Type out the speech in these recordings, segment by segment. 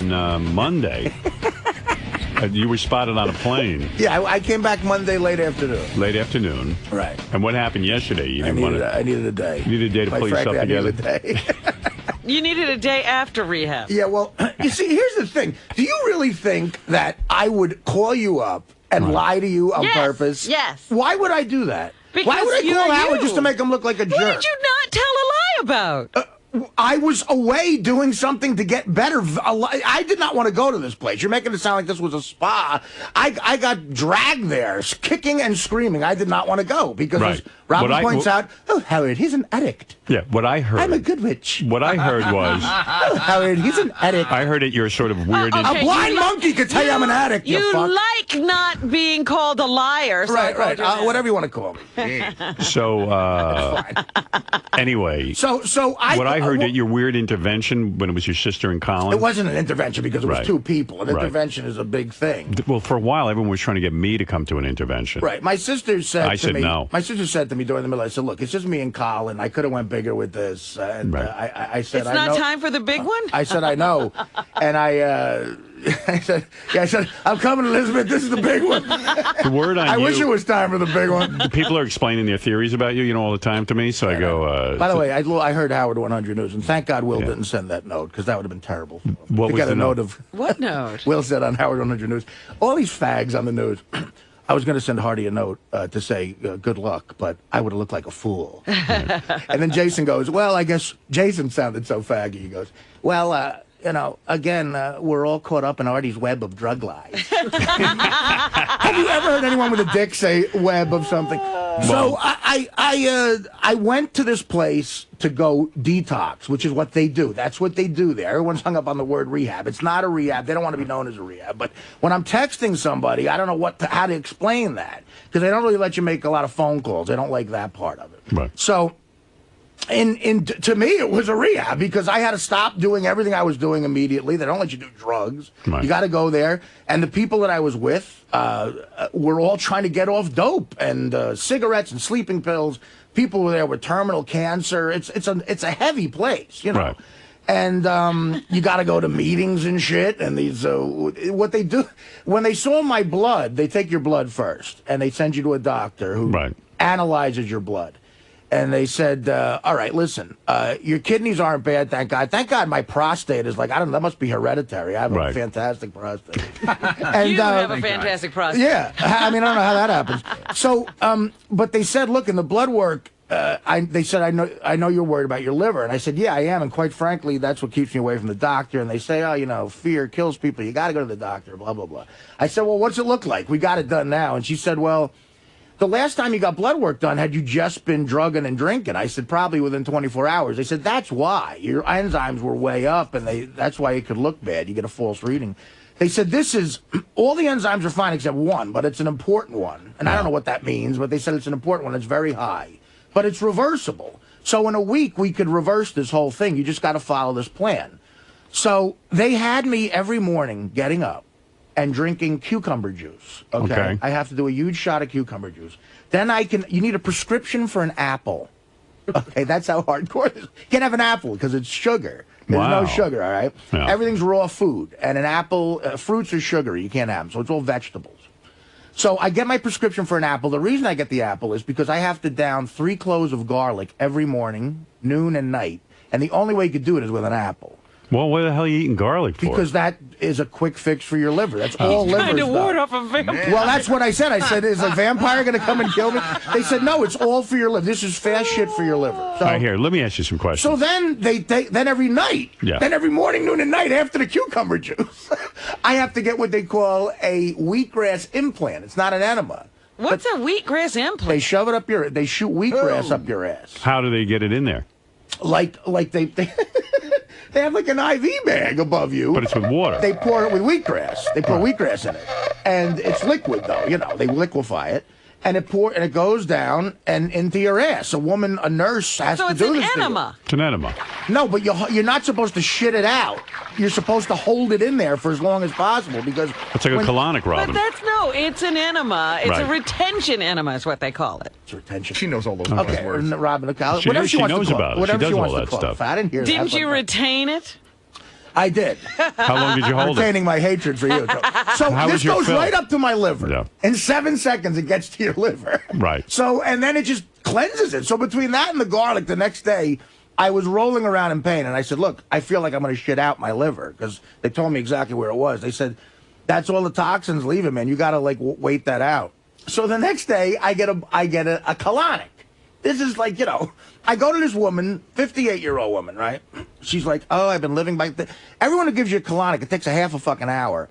Monday. You were spotted on a plane. Yeah, I came back Monday late afternoon. Late afternoon. Right. And what happened yesterday? You I needed a day. You needed a day to pull yourself together? I needed a day. You needed a day after rehab. Yeah, well, you see, here's the thing. Do you really think that I would call you up and lie to you on purpose? Yes. Why would I do that? Because why would I call Howard you. just to make him look like a jerk? What did you not tell a lie about? I was away doing something to get better. I did not want to go to this place. You're making it sound like this was a spa. I got dragged there, kicking and screaming. I did not want to go because, as Robin points out, oh, Howard, he's an addict. Yeah, what I heard. I'm a good witch. What I heard was... oh, Howard, he's an addict. I heard it, you're sort of weird. A blind monkey could tell you I'm an addict, you fuck. like not being called a liar. So right. Whatever you want to call me. So, anyway. So what I heard that your weird intervention when it was your sister and Colin. It wasn't an intervention because it was two people. An intervention is a big thing. Well, for a while, everyone was trying to get me to come to an intervention. Right. My sister said to me. No. My sister said to me during the middle. I said, "Look, it's just me and Colin. I could have went bigger with this." And I said, "It's not time for the big one." I said, "I know," and I said, "I'm coming, Elizabeth. This is the big one." The word on I wish it was time for the big one. People are explaining their theories about you, all the time to me. So I go. By the way, I heard Howard 100 News, and thank God Will didn't send that note because that would have been terrible. What was the note of what note? Will said on Howard 100 News, all these fags on the news. I was going to send Artie a note to say good luck, but I would have looked like a fool. And then Jason goes, well, I guess Jason sounded so faggy. He goes, well, again, we're all caught up in Artie's web of drug lies. Have you ever heard anyone with a dick say web of something? So I went to this place to go detox, which is what they do. That's what they do there. Everyone's hung up on the word rehab. It's not a rehab. They don't want to be known as a rehab. But when I'm texting somebody, I don't know how to explain that because they don't really let you make a lot of phone calls. They don't like that part of it. Right. So to me, it was a rehab because I had to stop doing everything I was doing immediately. They don't let you do drugs. Right. You got to go there. And the people that I was with were all trying to get off dope and cigarettes and sleeping pills. People were there with terminal cancer. It's a heavy place, Right. And you got to go to meetings and shit. And these what they do when they saw my blood, they take your blood first and they send you to a doctor who analyzes your blood. And they said, all right, listen, your kidneys aren't bad, thank God. Thank God my prostate is like, I don't know, that must be hereditary. I have a fantastic prostate. And, you have a fantastic prostate. Yeah. I mean, I don't know how that happens. So, but they said, look, in the blood work, they said, I know you're worried about your liver. And I said, yeah, I am. And quite frankly, that's what keeps me away from the doctor. And they say, oh, fear kills people. You got to go to the doctor, blah, blah, blah. I said, well, what's it look like? We got it done now. And she said, well, the last time you got blood work done, had you just been drugging and drinking? I said, probably within 24 hours. They said, that's why. Your enzymes were way up, and that's why it could look bad. You get a false reading. They said, all the enzymes are fine except one, but it's an important one. And I don't know what that means, but they said it's an important one. It's very high. But it's reversible. So in a week, we could reverse this whole thing. You just got to follow this plan. So they had me every morning getting up and drinking cucumber juice. Okay. I have to do a huge shot of cucumber juice. Then you need a prescription for an apple. Okay, that's how hardcore it is. You can't have an apple because it's sugar. There's no sugar, all right? Yeah. Everything's raw food. And an apple, fruits are sugary. You can't have them. So it's all vegetables. So I get my prescription for an apple. The reason I get the apple is because I have to down 3 cloves of garlic every morning, noon and night. And the only way you could do it is with an apple. Well, what the hell are you eating garlic for? Because that is a quick fix for your liver. That's all liver trying to ward off a vampire. Well, that's what I said. I said, is a vampire going to come and kill me? They said, no, it's all for your liver. This is fast shit for your liver. So, here, let me ask you some questions. So then then every night, then every morning, noon, and night after the cucumber juice, I have to get what they call a wheatgrass implant. It's not an enema. What's a wheatgrass implant? They shove it they shoot wheatgrass up your ass. How do they get it in there? Like they they have like an IV bag above you. But it's with water. They pour it with wheatgrass. They pour wheatgrass in it. And it's liquid, though. They liquefy it. And it goes down and into your ass. A nurse has to do this. So it's an enema. It's an enema. No, but you're not supposed to shit it out. You're supposed to hold it in there for as long as possible because it's like a colonic, Robin. But it's an enema. It's a retention enema is what they call it. It's retention. She knows all those words. Robin, she knows about it. Whatever she does wants all to that call stuff. I didn't hear that. Didn't you retain it? I did. How long did you hold it? Retaining my hatred for you. So How this was your goes fill? right up to my liver. Yeah. In 7 seconds, it gets to your liver. Right. So, and then it just cleanses it. So between that and the garlic, the next day, I was rolling around in pain, and I said, look, I feel like I'm going to shit out my liver, because they told me exactly where it was. They said, that's all the toxins leaving, man. You got to, like, wait that out. So the next day, I get a colonic. This is like, you know, I go to this woman, 58-year-old woman, right? She's like, oh, I've been living by... Everyone who gives you a colonic, it takes a half a fucking hour.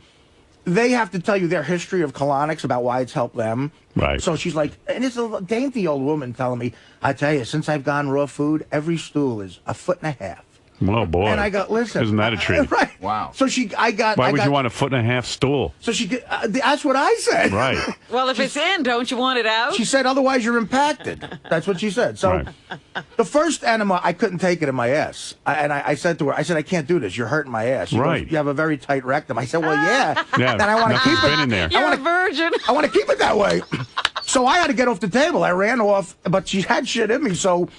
They have to tell you their history of colonics, about why it's helped them. Right. So she's like, and it's a dainty old woman telling me, I tell you, since I've gone raw food, every stool is 1.5 feet. Oh, boy. And I go, listen. Isn't that a treat? Right. Wow. So Why would you want a 1.5 foot stool? So that's what I said. Right. Well, if it's in, don't you want it out? She said, otherwise you're impacted. That's what she said. So Right. the first enema, I couldn't take it in my ass. I said to her, I can't do this. You're hurting my ass. She Right. goes, you have a very tight rectum. I said, well, yeah. Yeah, And I want to keep nothing's been it. in there. You're a virgin. I want to keep it that way. So I had to get off the table. I ran off, but she had shit in me. So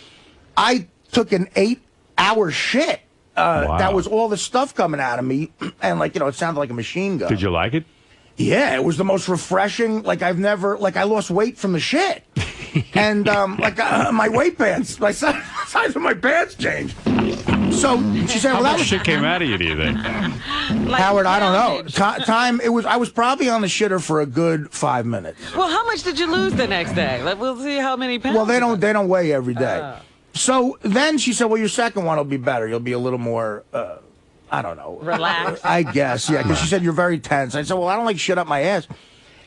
I took an 8-hour shit. Wow. That was all the stuff coming out of me. And, like, you know, it sounded like a machine gun. Did you like it? Yeah, it was the most refreshing. Like, I lost weight from the shit. And, my weight pants, my size of my pants changed. So she said, How well, that much was... shit came out of you, do you think? Like Howard, I don't know. poundage. I was probably on the shitter for a good 5 minutes. Well, how much did you lose the next day? Like, we'll see how many pounds. Well, they don't weigh every day. So then she said, well, your second one will be better. You'll be a little more, I don't know. Relaxed. I guess, yeah, because she said, you're very tense. I said, well, I don't like shit up my ass.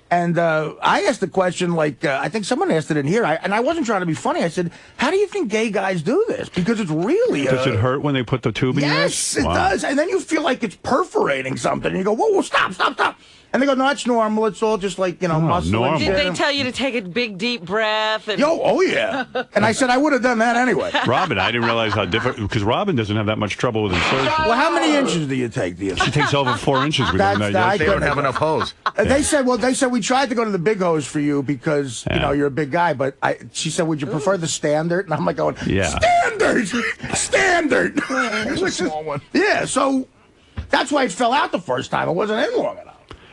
And I asked the question, like, I think someone asked it in here, and I wasn't trying to be funny. I said, how do you think gay guys do this? Because it's really... Does it hurt when they put the tube in your ass? Yes, it does. And then you feel like it's perforating something. And you go, whoa, stop. And they go, no, that's normal. It's all just like, you know, muscle normal. and Did shit. they tell you to take a big, deep breath? And... Oh, yeah. And I said, I would have done that anyway. Robin, I didn't realize how difficult, because Robin doesn't have that much trouble with insertion. Well, how many inches do you take? Do you She takes over 4 inches. We learned that That's- They yesterday. don't have enough hose. They said we tried to go to the big hose for you because you know you're a big guy, but she said, would you prefer the standard? And I'm like going, Yeah. standard. It's a small one. Yeah, so that's why it fell out the first time. It wasn't in long enough.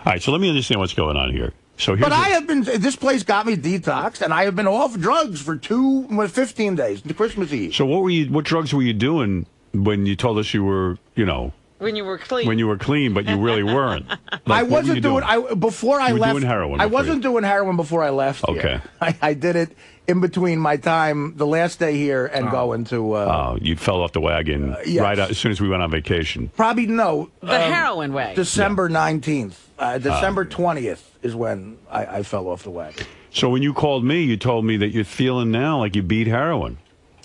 All right, so let me understand what's going on here. So here's But I have been. This place got me detoxed, and I have been off drugs for 15 days to Christmas Eve. So what drugs were you doing when you told us you were, you know, When you were clean. when you were clean, but you really weren't? Like, I what were you wasn't doing. Before I You were left. doing heroin I before wasn't doing heroin before I left. Okay. Here. I did it in between my time, the last day here, and going to. Oh, you fell off the wagon yes. right out, as soon as we went on vacation. Probably no. the heroin way. December 19th. December 20th is when I fell off the wagon. So when you called me, you told me that you're feeling now like you beat heroin.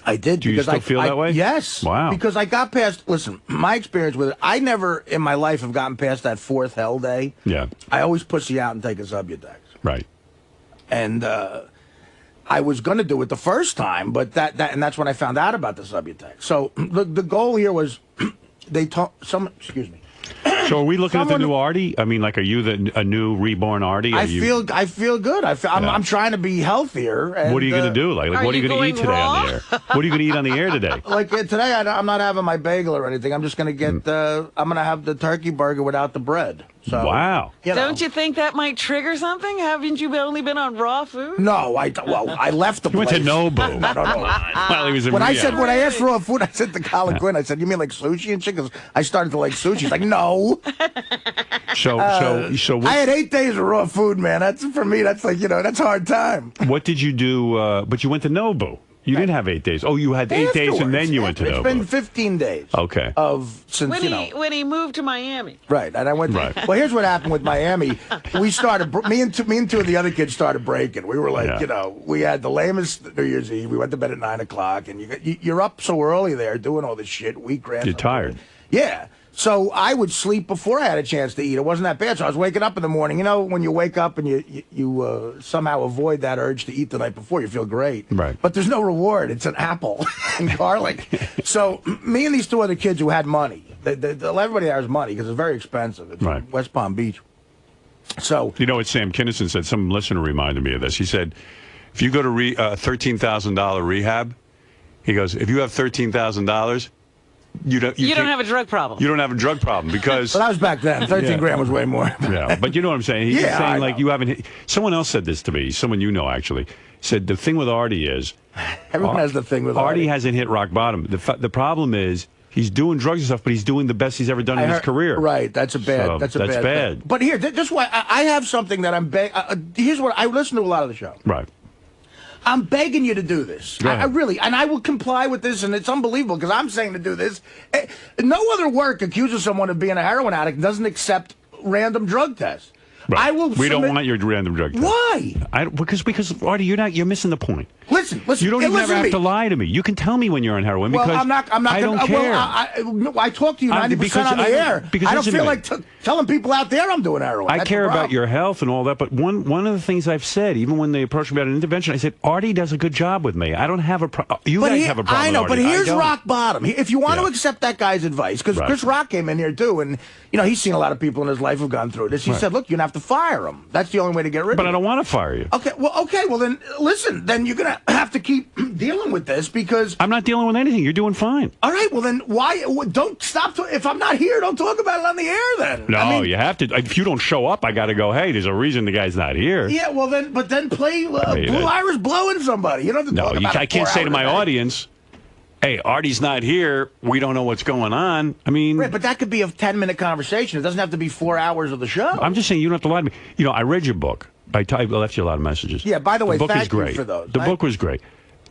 I did. Do you because still feel that way? Yes. Wow. Because I got past, listen, my experience with it, I never in my life have gotten past that fourth hell day. Yeah. I always pussy out and take a Subutex. Right. And I was going to do it the first time, but that's when I found out about the Subutex. So the goal here was excuse me. So are we looking at the Someone- new Artie? I mean, like, are you a new reborn Artie? Are I you, feel good. I'm trying to be healthier. And, What are you going to do? Like Are what are you you going to eat going today on raw? the air? What are you going to eat on the air today? Like today, I'm not having my bagel or anything. I'm just going to get. I'm going to have the turkey burger without the bread. So, Wow. you know. Don't you think that might trigger something? Haven't you only been on raw food? No, I left the He went place. to Nobu. I don't know. While he was in When I rehab. asked for raw food, I said to Colin Quinn, I said, "You mean like sushi and chicken?" I started to like sushi. He's like, "No." So what, I had 8 days of raw food, man. That's for me. That's like that's hard time. what did you do? But you went to Nobu. You didn't have 8 days. Oh, you had 8 days and then you went to It's Nobu. been 15 days. Okay. Since When he moved to Miami. Right, and I went. Right. Well, here's what happened with Miami. We started. Me and two of the other kids started breaking. We were like, Yeah. we had the lamest New Year's Eve. We went to bed at 9 o'clock, and you're up so early there doing all this shit. Wheatgrass. You're tired. Yeah. So I would sleep before I had a chance to eat. It wasn't that bad. So I was waking up in the morning. You know, when you wake up and you somehow avoid that urge to eat the night before, you feel great. Right. But there's no reward. It's an apple and garlic. So me and these two other kids who had money, everybody there has money because it's very expensive. It's Right. in West Palm Beach. So You know what Sam Kinison said? Some listener reminded me of this. He said, if you go to $13,000 rehab, he goes, if you have $13,000, you don't have a drug problem. You don't have a drug problem because. But that was back then. 13 grand was way more. Yeah, but you know what I'm saying. He's Yeah, saying I like know. you haven't. Someone else said this to me. Someone you know actually said the thing with Artie is. Everyone has the thing with Artie hasn't hit rock bottom. The problem is. He's doing drugs and stuff, but he's doing the best he's ever done in his career. Right, that's bad. That's bad thing. But here, just why I have something that I'm here's what I listen to a lot of the show. Right. I'm begging you to do this. Go ahead. I really, and I will comply with this, and it's unbelievable because I'm saying to do this. No other work accuses someone of being a heroin addict and doesn't accept random drug tests. Right. I will. We don't want your random drug test. Why? Because Artie, you're missing the point. Listen. You don't even listen ever to have to lie to me. You can tell me when you're on heroin because I'm not. I don't care. Well, I talk to you 90% on the air. Because I don't listen feel to me. like telling people out there I'm doing heroin. I That's care the about problem. your health and all that, but one of the things I've said, even when they approached me about an intervention, I said, Artie does a good job with me. I don't have a problem. You guys have a problem. I know, with but Artie. here's I don't. rock bottom. If you want to Yeah. accept that guy's advice, because Right. Chris Rock came in here too, and he's seen a lot of people in his life who've gone through this. He said, "Look, you're gonna have to fire him. That's the only way to get rid of him." But I don't want to fire you. Okay, well then listen. Then you're gonna have to keep dealing with this because. I'm not dealing with anything. You're doing fine. All right, well then why don't stop? If I'm not here, don't talk about it on the air. Then No, you have to. If you don't show up, I got to go. Hey, there's a reason the guy's not here. Yeah, well then, but then play Blue Iris blowing somebody. You don't have to No, talk about I can't say to my audience. audience, "Hey, Artie's not here. We don't know what's going on." I mean, Right, but that could be a 10-minute conversation. It doesn't have to be 4 hours of the show. I'm just saying you don't have to lie to me. I read your book. I left you a lot of messages. Yeah, by the way, book thank is great. you for those. The book was great.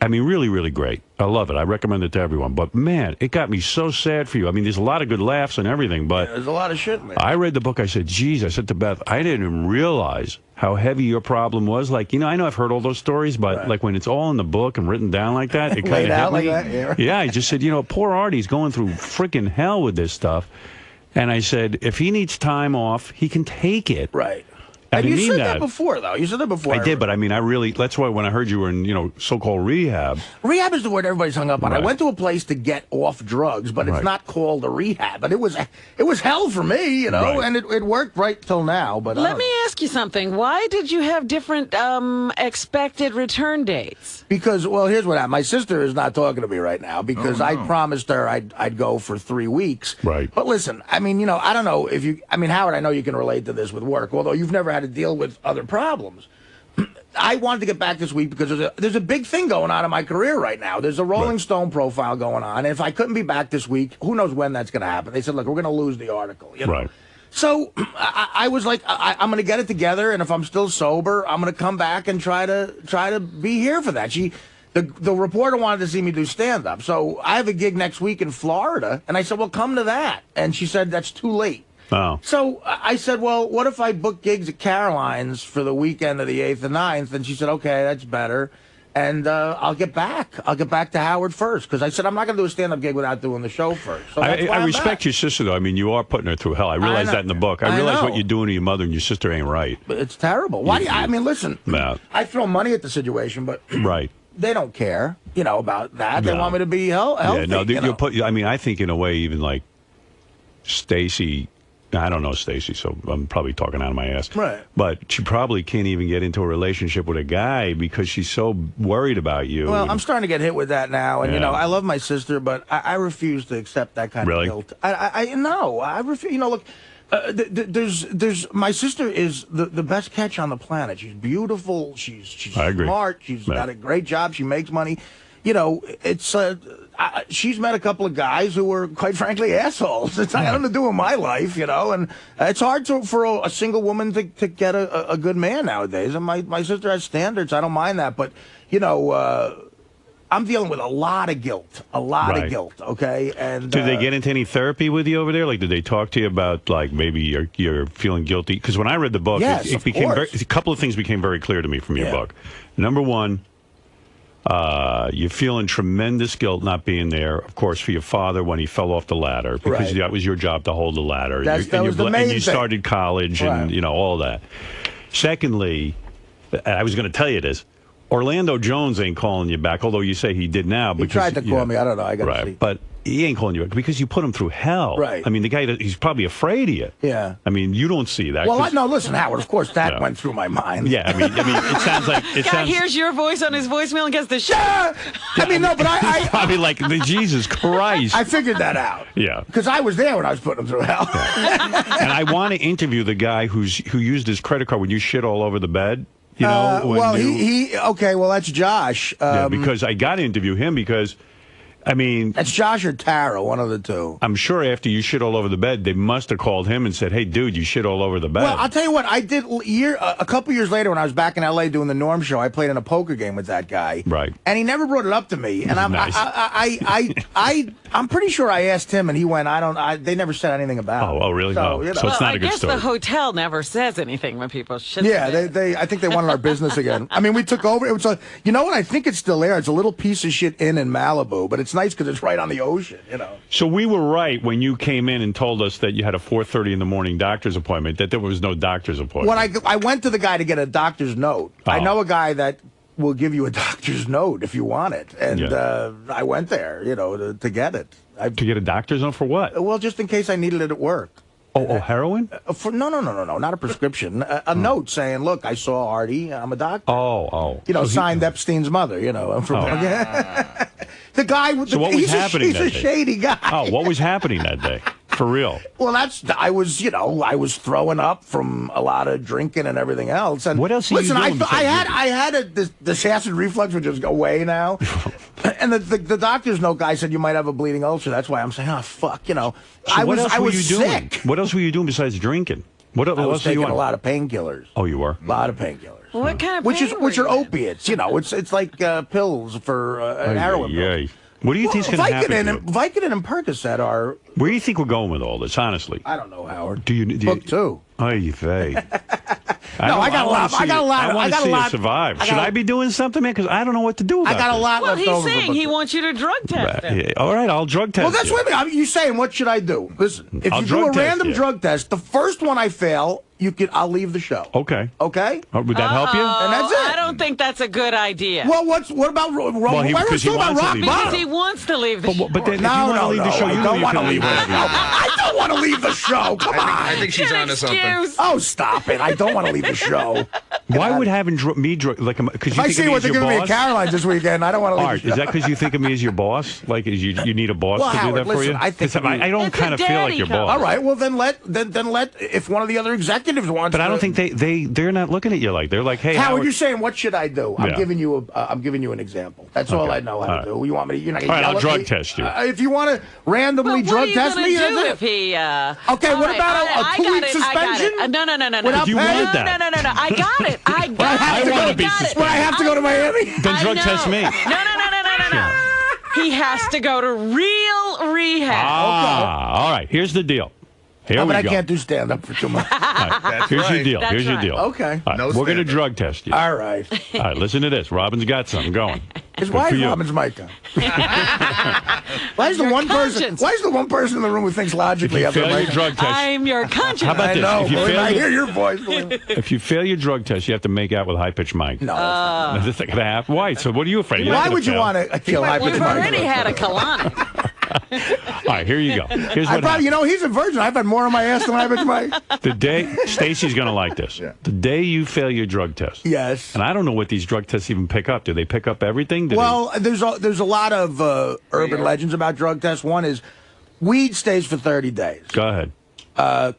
I mean, really, really great. I love it. I recommend it to everyone. But, man, it got me so sad for you. I mean, there's a lot of good laughs and everything, but There's a lot of shit, man. I read the book. I said, geez, I said to Beth, I didn't even realize how heavy your problem was. Like, I know I've heard all those stories, but like when it's all in the book and written down like that, it kind Laid of out hit me. like that, yeah. Yeah, I just said, poor Artie's going through freaking hell with this stuff. And I said, if he needs time off, he can take it. Right. I And didn't you mean said that that. before, though. You said that before. I did, but I mean, that's why when I heard you were in, so-called rehab. Rehab is the word everybody's hung up on. Right. I went to a place to get off drugs, but it's Right. not called a rehab. But it was hell for me, Right. and it worked right till now. But Let me ask you something. Why did you have different expected return dates? because here's what happened. My sister is not talking to me right now because I promised her I'd go for 3 weeks. Right. But listen, I mean, I don't know if you. I mean, Howard, I know you can relate to this with work, although you've never had to deal with other problems. I wanted to get back this week because there's a big thing going on in my career right now. There's a Rolling Stone profile going on, and if I couldn't be back this week, who knows when that's going to happen? They said, look, we're going to lose the article. Right. So I was like, I'm going to get it together, and if I'm still sober, I'm going to come back and try to be here for that. The reporter wanted to see me do stand-up, so I have a gig next week in Florida, and I said, well, come to that. And she said, that's too late. Oh. So I said, well, what if I book gigs at Caroline's for the weekend of the 8th and 9th? And she said, okay, that's better. And I'll get back. I'll get back to Howard first. Because I said, I'm not going to do a stand-up gig without doing the show first. So that's why I I'm respect back. your sister, though. I mean, you are putting her through hell. I realize know. that in the book. I I realize know. what you're doing to your mother and your sister ain't right. But it's terrible. Why? I mean, listen, No. I throw money at the situation, but Right. they don't care, about that. They No. want me to be healthy. Yeah, no, you know. you'll put. I mean, I think in a way, even like Stacy. I don't know Stacy, so I'm probably talking out of my ass. Right. But she probably can't even get into a relationship with a guy because she's so worried about you. Well, I'm starting to get hit with that now, and Yeah. I love my sister, but I refuse to accept that kind Really? of guilt. I refuse. Look, there's my sister is the best catch on the planet. She's beautiful. She's I agree. smart. She's Yeah. got a great job. She makes money. It's she's met a couple of guys who were, quite frankly, assholes. It's not nothing to do with my life, and it's hard for a single woman to get a good man nowadays. And my sister has standards. I don't mind that, but I'm dealing with a lot of guilt, Right. of guilt. Okay, and Did they get into any therapy with you over there? Like, did they talk to you about like maybe you're feeling guilty? Because when I read the book, Yes, it of became course. a couple of things became very clear to me from your Yeah. book. Number one. You're feeling tremendous guilt not being there, of course, for your father when he fell off the ladder, because Right. that was your job to hold the ladder. That was the main and you thing. started college and, Right. all that. Secondly, I was going to tell you this, Orlando Jones ain't calling you back, although you say he did now. He tried to call me. I don't know. I got to see. Right, but he ain't calling you because you put him through hell. Right. I mean, the guy, he's probably afraid of you. Yeah. I mean, you don't see that. Well, no, listen, Howard, of course that went through my mind. Yeah, I mean, it sounds like... Guy hears your voice on his voicemail and gets the shit. I mean, no, but I probably like, Jesus Christ. I figured that out. Yeah. Because I was there when I was putting him through hell. And I want to interview the guy who used his credit card when you shit all over the bed. You know, well, okay, well, that's Josh. Yeah, because I got to interview him because, I mean... That's Josh or Tara, one of the two. I'm sure after you shit all over the bed, they must have called him and said, hey, dude, you shit all over the bed. Well, I'll tell you what, I did a couple years later when I was back in L.A. doing the Norm show, I played in a poker game with that guy. Right. And he never brought it up to me. And Nice. I'm pretty sure I asked him, and he went, they never said anything about it. Oh, really? So, No. So it's not a good story. I guess the hotel never says anything when people shit. Yeah, I think they wanted our business again. I mean, we took over. It was you know what? I think it's still there. It's a little piece of shit inn in Malibu, but it's nice because it's right on the ocean, you know. So we were right when you came in and told us that you had a 4:30 in the morning doctor's appointment, that there was no doctor's appointment. When I went to the guy to get a doctor's note. I know a guy that will give you a doctor's note if you want it. And I went there, you know, to get it. To get a doctor's note for what? Well, just in case I needed it at work. Oh, heroin? No, not a prescription. A note saying, look, I saw Artie, I'm a doctor. Oh. You know, signed Epstein's mother, you know. The guy, so what was happening he's a shady guy. Oh, what was happening that day? For real? Well, I was throwing up from a lot of drinking and everything else. And what else are you doing? I had this acid reflux, which is away now. And the doctor's note guy said you might have a bleeding ulcer. That's why I'm saying, oh fuck, you know. So I was sick. Sick. What else were you doing besides drinking? What else I was taking you on? a lot of painkillers. Oh, you were? A lot of painkillers. What kind of pain which are opiates? You know, it's like pills for an heroin. Yeah. What do you think's going to happen? Vicodin and Percocet are. Where do you think we're going with all this? Honestly, I don't know, Howard. Do you book two? Oy vey. No, I got a lot. I want to see you survive. Should I be doing something, man? Because I don't know what to do about I got a lot well, left over. He's saying he wants you to drug test him. Yeah. All right, I'll drug test. Well, that's what I mean. You saying what should I do? Listen, if you do a random drug test, the first one I fail, I'll leave the show. Okay. Okay. Would that help you? And that's it. I don't think that's a good idea. Well, what about because he wants to leave. Because he wants to leave the show. But then if you want to leave the show, you don't want to leave. I don't want to leave the show. Come on. I think she's onto something. Oh, stop it! I don't want to leave the show. Why would having me like because if I see what they're giving me at Caroline's this weekend, I don't want to leave. Art, the show. is that because you think of me as your boss? Like, you need a boss to Howard, do that for you? I think I don't kind of feel like your boss. All right, well then let if one of the other executives wants. But I don't think they're not looking at you like they're like, hey, Howard, you're saying what should I do? I'm giving you an example. That's all I know how to do. You want me to? You're not going to I'll drug test you. If you want to randomly drug test me, if he? Okay, what about a 2-week suspension? No. Without you pay? want that? No. I got it. I want to be suspended. But I have to go to Miami. Then drug test me. No. He has to go to real rehab. All right. Here's the deal. Here we go. I can't do stand-up for too much. Here's your deal. Here's your deal. Okay. Right, we're going to drug test you. All right. All right, listen to this. Robin's got something going. Why is Robin's mic on? Why is the one person in the room who thinks logically? If you fail your drug test, I'm your conscience. How about this? I hear your voice. If you fail your drug test, you have to make out with high-pitched Mike. No. That's not going to happen. Why? So what are you afraid? Why would you want to kill high-pitched Mike? We've already had a colonic. All right, here you go. Here's what happened. He's a virgin. I've had more on my ass than high-pitched Mike. The day, Stacy's going to like this. Yeah. The day you fail your drug test. Yes. And I don't know what these drug tests even pick up. Do they pick up everything? There's a lot of urban legends about drug tests. One is weed stays for 30 days. Go ahead.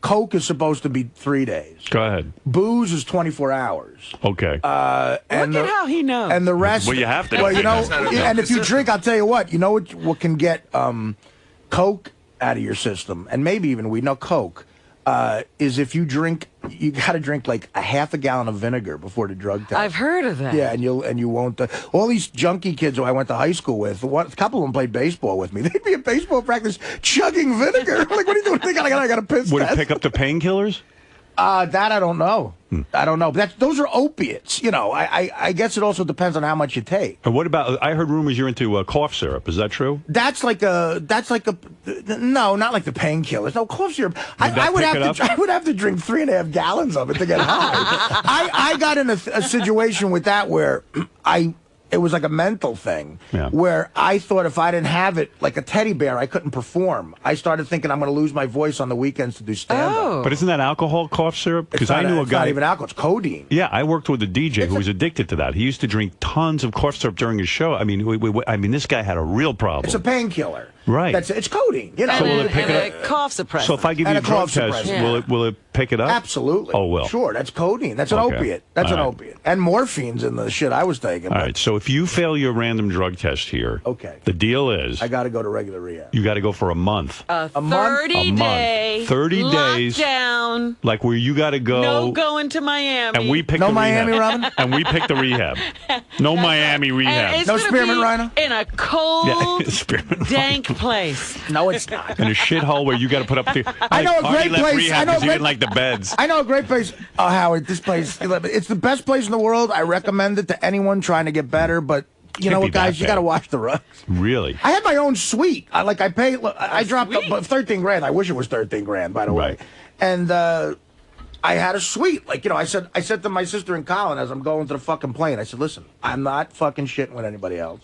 Coke is supposed to be 3 days. Go ahead. Booze is 24 hours. Okay. And Look at how he knows. And the rest. Well, you have to. Well, and if you drink, I'll tell you what. You know what can get Coke out of your system, and maybe even weed. No, Coke is if you drink. You got to drink like a half a gallon of vinegar before the drug test. I've heard of that. Yeah, and you won't. All these junkie kids who I went to high school with, a couple of them played baseball with me. They'd be at baseball practice chugging vinegar. Like, what are you doing? I got a piss Would test. it pick up the painkillers? That I don't know. I don't know. But those are opiates. I guess it also depends on how much you take. And what about? I heard rumors you're into cough syrup. Is that true? That's like a no, not like the painkillers. No, cough syrup. I would have to drink 3.5 gallons of it to get high. I got in a situation with that where It was like a mental thing Yeah. where I thought if I didn't have it, like a teddy bear, I couldn't perform. I started thinking I'm going to lose my voice on the weekends to do stand-up. Oh. But isn't that alcohol cough syrup? Because I knew a It's guy. not even alcohol. It's codeine. Yeah, I worked with a DJ who was addicted to that. He used to drink tons of cough syrup during his show. I mean, this guy had a real problem. It's a painkiller. Right. It's codeine. You know. And, will a, it pick and it a cough suppressant. So if I give you And a a drug cough test, suppressant. will it pick it up? Absolutely. Oh, will. Sure, that's codeine. That's an Okay. opiate. That's All an right. opiate. And morphine's in the shit I was taking. All right. So if you fail your random drug test here, Okay. the deal is I got to go to regular rehab. you got to go for a month. a month? 30-day 30 days. lockdown. Like where you got to go. No going to Miami. And we pick No the Miami, rehab. Robin? And we pick the rehab. No Miami And rehab. it's No gonna spearmint be rhino? in a cold, Yeah, spearmint dank place. No, it's not. in a shithole where you got to put up the. I know a Artie great left place. Rehab I know a 'cause he great- didn't like the beds. I know a great place. Oh, Howard, this place, it's the best place in the world. I recommend it to anyone trying to get better, but you know Can't what, be that guys? You got to bad. wash the rugs. Really? I had my own suite. I paid. I dropped suite? 13 grand. I wish it was 13 grand, by the way. Right. And I had a suite. Like, you know, I said to my sister in Colin as I'm going to the fucking plane, I said, listen, I'm not fucking shitting with anybody else.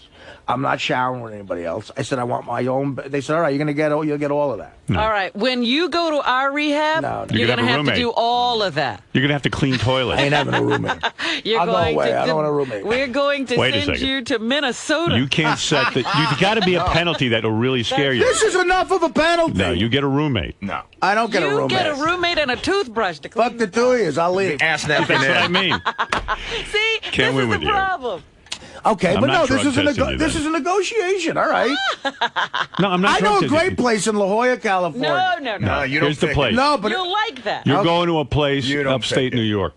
I'm not showering with anybody else. I said, I want my own. They said, all right, you'll get all of that. All right. When you go to our rehab, No, no. you're You could going to have a have to roommate. do all of that. You're gonna have to clean I ain't toilets. having a roommate. You're I'll go going away. to I don't want a roommate. We're going to Wait a send second. you to Minnesota. You can't set the. You got to be a penalty that'll really scare you. This is enough of a penalty. No, you get a roommate. No. I don't get a You roommate. get a roommate and a toothbrush to clean. Fuck the two of yous. I'll leave. Ass napkin That's what I in. mean. See, Can't this win is with the you. problem. Okay, I'm but not no, this drug is a testing you this then. is a negotiation. All right. No, I'm not. I know a drug great testing. place in La Jolla, California. No. No, you don't Here's the pick place. it. No, but You'll like that. You're Okay. going to a place You don't upstate pick it. New York.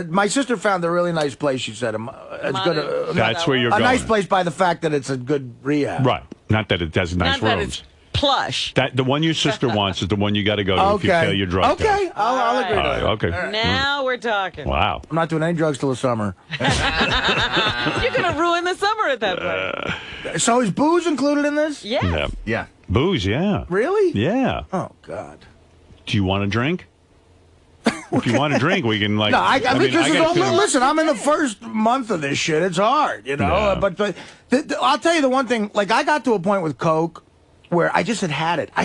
my sister found a really nice place. She said it's good. That's where you're a going. nice place by the fact that it's a good rehab. Right. Not that it has nice Not that rooms. it's plush. That the one your sister wants is the one you got to go to if you fail your drug test. Okay, I'll agree to All that. right, okay. Now we're talking. Wow. I'm not doing any drugs till the summer. You're going to ruin the summer at that point. So is booze included in this? Yes. Yeah. Yeah. Booze, yeah. Really? Yeah. Oh God. Do you want to drink? If you want to drink, we can like. No, I mean, this is all, gotta- listen, I'm in the first month of this shit. It's hard, you know. Yeah. But I'll tell you the one thing. Like, I got to a point with Coke where I just had it. I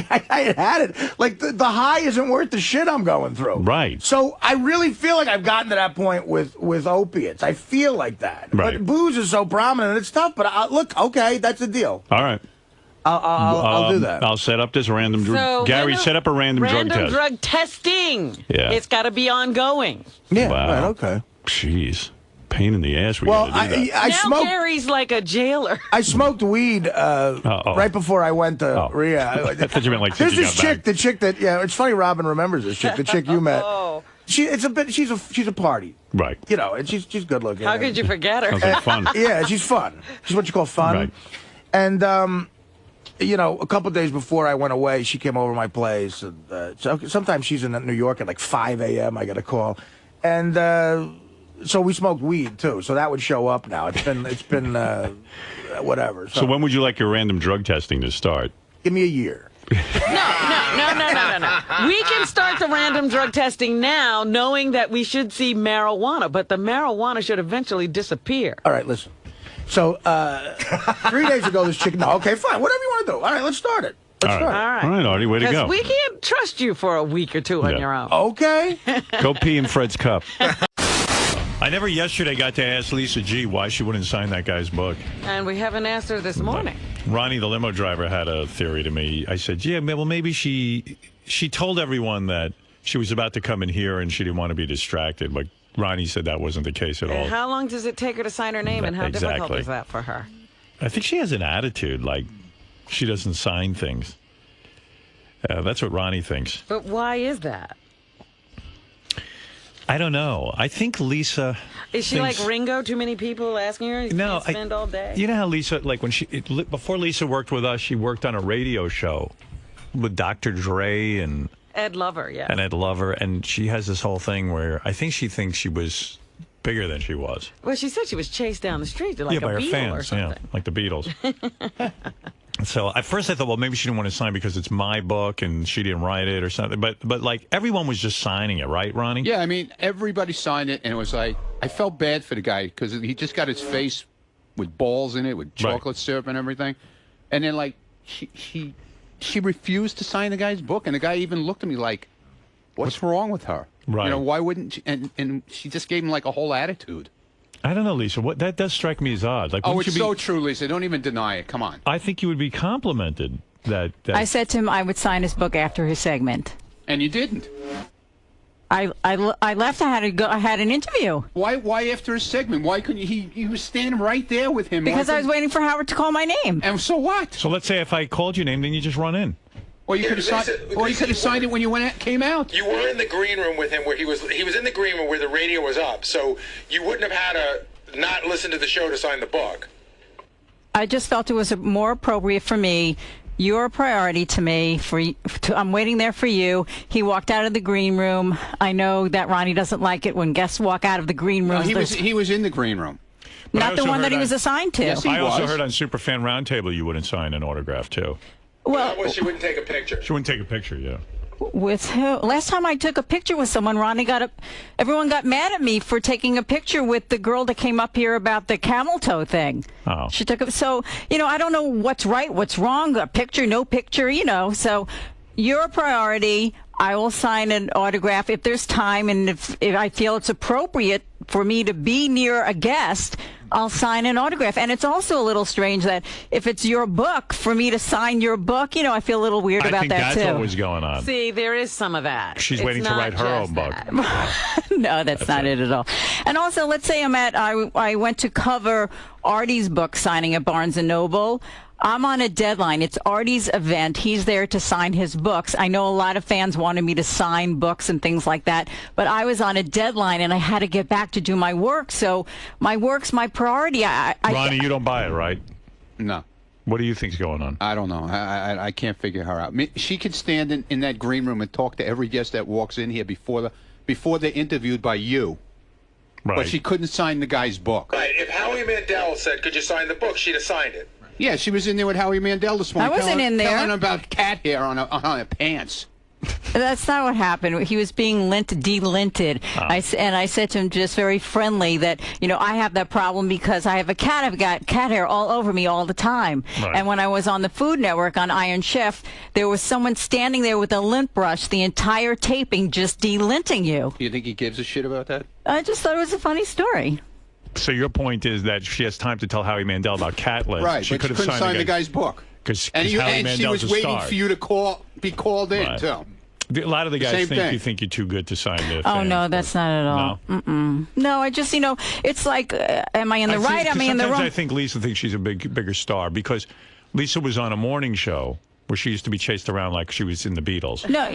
had it. Like, the high isn't worth the shit I'm going through. Right. So I really feel like I've gotten to that point with opiates. I feel like that. Right. But booze is so prominent. It's tough. But look, okay, that's the deal. All right. I'll do that. I'll set up this random. So Gary, random- set up a random drug test. drug testing. Yeah. It's got to be ongoing. Yeah. Wow. Right. Okay. Jeez. Pain in the ass. Well, gotta do that. I now smoked. Gary's like a jailer. I smoked weed right before I went to rehab. I thought you meant like There's since you this got chick, back. the chick that it's funny. Robin remembers this chick, the chick you met. Oh. She's a party, Right. you know, and she's good looking. How could you forget her? Sounds like fun. Yeah, she's fun. She's what you call fun. Right. And you know, a couple days before I went away, she came over to my place. And, so sometimes she's in New York at like 5 a.m. I get a call, and so we smoked weed too. So that would show up now. It's been whatever. So when would you like your random drug testing to start? Give me a year. No. We can start the random drug testing now, knowing that we should see marijuana, but the marijuana should eventually disappear. All right, listen. So 3 days ago, this chick. No, okay, fine. Whatever you want to do. All right, let's start it. Let's All start. right. it. All right, Artie, way to Because go. we can't trust you for a week or two on Yeah. your own. Okay. Go pee in Fred's cup. I never yesterday got to ask Lisa G why she wouldn't sign that guy's book. And we haven't asked her this morning. Ronnie, the limo driver, had a theory to me. I said, yeah, well, maybe she told everyone that she was about to come in here and she didn't want to be distracted. But Ronnie said that wasn't the case at all. And how long does it take her to sign her name, and how difficult Exactly. is that for her? I think she has an attitude like she doesn't sign things. That's what Ronnie thinks. But why is that? I don't know. I think Lisa... Is she thinks- like Ringo? Too many people asking her? You No, can't spend all day. You know how Lisa, like when before Lisa worked with us, she worked on a radio show with Dr. Dre and Ed Lover, yeah. Ed Lover, and she has this whole thing where I think she thinks she was bigger than she was. Well, she said she was chased down the street like by a her beetle fans, or something. like the Beatles. So at first I thought, well, maybe she didn't want to sign because it's my book and she didn't write it or something. But like everyone was just signing it, right, Ronnie? Yeah, I mean, everybody signed it, and it was like, I felt bad for the guy because he just got his face with balls in it, with chocolate syrup and everything. And then, like, she refused to sign the guy's book, and the guy even looked at me like, "What's wrong with her? Right. You know, why wouldn't she?" And she just gave him like a whole attitude. I don't know, Lisa. What that does strike me as odd. Like, Oh, it's so true, Lisa. Don't even deny it. Come on. I think you would be complimented that. I said to him I would sign his book after his segment. And you didn't. I left. I had to go. I had an interview. Why after his segment? Why couldn't he was standing right there with him? Because I was waiting for Howard to call my name. And so what? So let's say if I called your name, then you just run in. Or you could have signed. Or you could have signed it when you came out. You were in the green room with him, where he was in the green room where the radio was up. So you wouldn't have had to not listen to the show to sign the book. I just felt it was more appropriate for me. You're a priority to me. I'm waiting there for you. He walked out of the green room. I know that Ronnie doesn't like it when guests walk out of the green room. No, he was in the green room. Not the one that he was assigned to. Yes, I also heard on Superfan Roundtable you wouldn't sign an autograph too. Well, she wouldn't take a picture. She wouldn't take a picture, yeah. With who? Last time I took a picture with someone, everyone got mad at me for taking a picture with the girl that came up here about the camel toe thing. Oh. She took it. So, I don't know what's right, what's wrong, a picture, no picture, So you're a priority. I will sign an autograph if there's time, and if I feel it's appropriate for me to be near a guest, I'll sign an autograph. And it's also a little strange that if it's your book, for me to sign your book, I feel a little weird about that, too. I think that's what was going on. See, there is some of that. She's waiting to write her own book. No, that's not it at all. And also, let's say I went to cover Artie's book signing at Barnes & Noble. I'm on a deadline. It's Artie's event. He's there to sign his books. I know a lot of fans wanted me to sign books and things like that, but I was on a deadline and I had to get back to do my work. So my work's my priority. Ronnie, you don't buy it, right? No. What do you think's going on? I don't know. I can't figure her out. She could stand in that green room and talk to every guest that walks in here before they're interviewed by you. Right. But she couldn't sign the guy's book. Right. If Howie Mandel said, "Could you sign the book?" she'd have signed it. Yeah, she was in there with Howie Mandel this morning. I wasn't in there. Telling about cat hair on her pants. That's not what happened. He was being delinted. Oh. I said to him just very friendly that, I have that problem because I have a cat. I've got cat hair all over me all the time. Right. And when I was on the Food Network on Iron Chef, there was someone standing there with a lint brush the entire taping just delinting you. Do you think he gives a shit about that? I just thought it was a funny story. So your point is that she has time to tell Howie Mandel about cat lists. Right, She but she couldn't sign the guy's book. Because And Howie she Mandel's was a waiting star. for you to be called in, Right. too. A lot of the guys Same think thing. you think you're too good to sign the Oh, fans, no, but- that's not at all. No? No, I just, it's like, am I in the right? Am I in the Sometimes wrong? I think Lisa thinks she's a bigger star because Lisa was on a morning show where she used to be chased around like she was in the Beatles. No,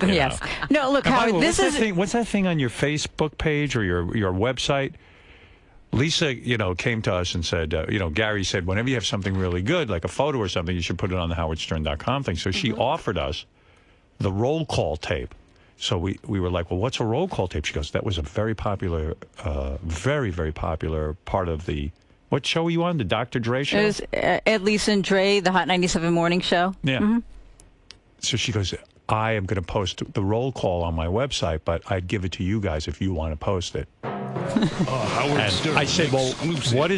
yes. No, look, And by the Howard, way, this is... what's that thing on your Facebook page or your website? Lisa, came to us and said, Gary said, whenever you have something really good, like a photo or something, you should put it on the howardstern.com thing. So she offered us the roll call tape. So we were like, well, what's a roll call tape? She goes, that was a very popular, very, very popular part of the, what show were you on? The Dr. Dre show? It was Ed, Lisa, and Dre, the Hot 97 morning show. Yeah. Mm-hmm. So she goes, I am going to post the roll call on my website, but I'd give it to you guys if you want to post it. Howard And Stern I said, well, exclusive. what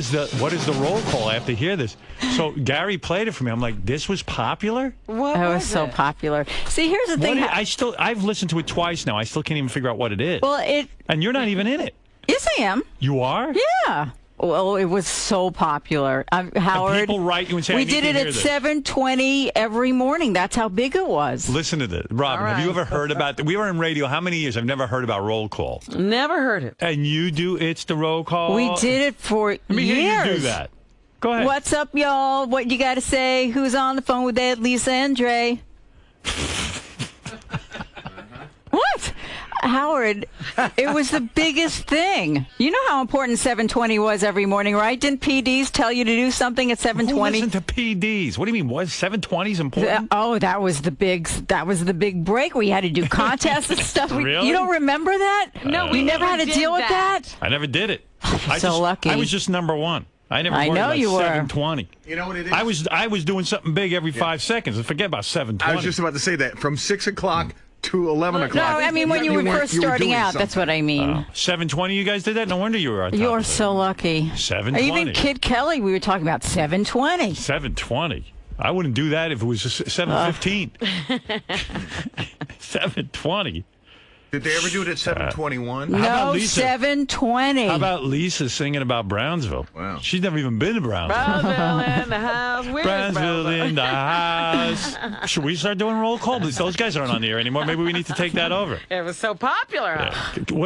is the roll call? I have to hear this. So Gary played it for me. I'm like, this was popular? What That was was so it? popular. See, here's the What thing. I've listened to it twice now. I still can't even figure out what it is. Well, And you're not even in it. yes, I am. You are? Yeah. Well, it was so popular. Howard, And people write you and say, we I need did to it hear at this. 7:20 every morning. That's how big it was. Listen to this. Robin, All have you right. ever heard about we were in radio how many years? I've never heard about roll call. Never heard it. And you do It's the Roll Call? We did it for Let me years. hear you do that. Go ahead. What's up, y'all? What you got to say? Who's on the phone with Ed, Lisa, and Dre? What? Howard, it was the biggest thing. You know how important 7:20 was every morning, right? Didn't PDs tell you to do something at Who 7:20? listened to PDs? What do you mean? Was 720s important? Oh, that was the big break. We had to do contests and stuff. Really? You don't remember that? No, we never had to did deal with that. I never did it. so lucky. I was just number one. I never I worried know about you were. 720. You know what it is? I was doing something big every 5 seconds. And forget about 720. I was just about to say that. From 6 o'clock to 11 No, o'clock. I mean when you were first starting out. That's what I mean. 7:20, you guys did that? No wonder you were on top You're of it. so lucky. 7:20. Even Kid Kelly, we were talking about 7:20. 7:20. I wouldn't do that if it was 7:15. 7:20. Did they ever do it at 7:21? No, Lisa? 7:20. How about Lisa singing about Brownsville? Wow. She's never even been to Brownsville. Brownsville in the house. Where's Brownsville in the house. Should we start doing roll call? Those guys aren't on the air anymore. Maybe we need to take that over. It was so popular.